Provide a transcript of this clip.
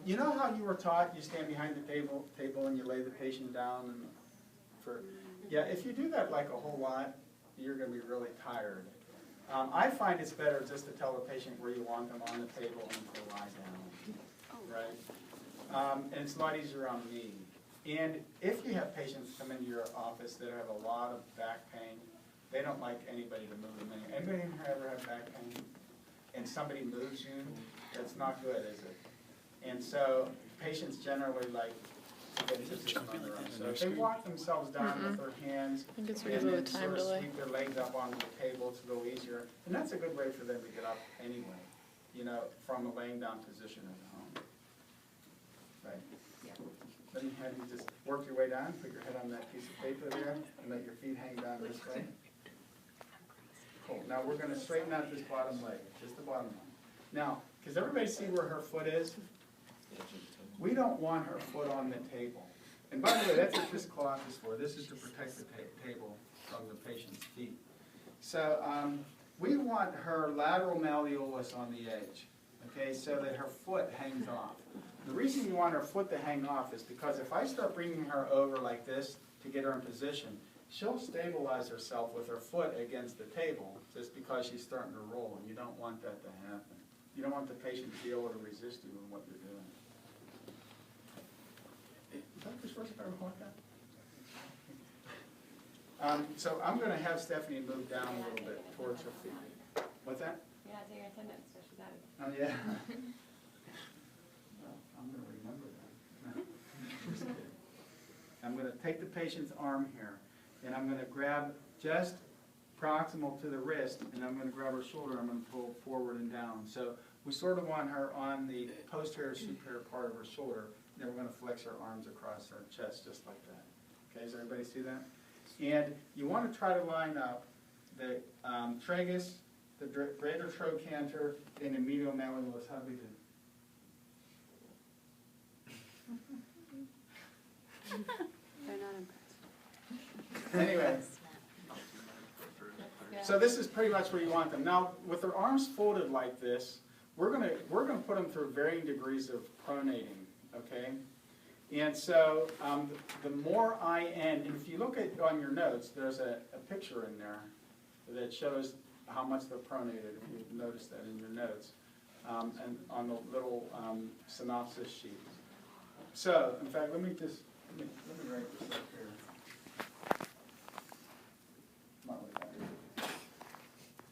You know how you were taught, you stand behind the table and you lay the patient down and yeah, if you do that like a whole lot, you're going to be really tired. I find it's better just to tell the patient where you want them on the table and to lie down, right? And it's a lot easier on me. And if you have patients come into your office that have a lot of back pain, they don't like anybody to move them. Anybody in here ever have back pain? And somebody moves you? That's not good, is it? And so patients generally like to get position on their own. So if they walk themselves down with their hands and then sort of sweep their legs up onto the table, it's a little easier. And that's a good way for them to get up anyway, you know, from a laying down position at home. Right? Yeah. Then you have you just work your way down, put your head on that piece of paper there, and let your feet hang down this way. Cool. Now we're going to straighten out this bottom leg, just the bottom one. Now, does everybody see where her foot is? We don't want her foot on the table. And by the way, that's what this cloth is for. This is to protect the table from the patient's feet. So we want her lateral malleolus on the edge, okay, so that her foot hangs off. The reason you want her foot to hang off is because if I start bringing her over like this to get her in position, she'll stabilize herself with her foot against the table just because she's starting to roll, and you don't want that to happen. You don't want the patient to be able to resist you in what you're doing. Is that the first part of that? So I'm going to have Stephanie move down a little bit towards her feet. What's that? Yeah, it's your attendance, so she's out. Oh, yeah. Well, I'm going to remember that. No. Just kidding. I'm going to take the patient's arm here, and I'm going to grab just proximal to the wrist, and I'm going to grab her shoulder, I'm going to pull forward and down. So we sort of want her on the posterior superior part of her shoulder, and then we're going to flex her arms across her chest just like that. Okay, does everybody see that? And you want to try to line up the tragus, the greater trochanter, and the medial malleolus. How do we do? They're not impressed. Anyway. So this is pretty much where you want them. Now, with their arms folded like this, we're gonna put them through varying degrees of pronating, okay? And so the more I end, and if you look at on your notes, there's a picture in there that shows how much they're pronated, if you've noticed that in your notes, and on the little synopsis sheet. So, in fact, let me write this up here.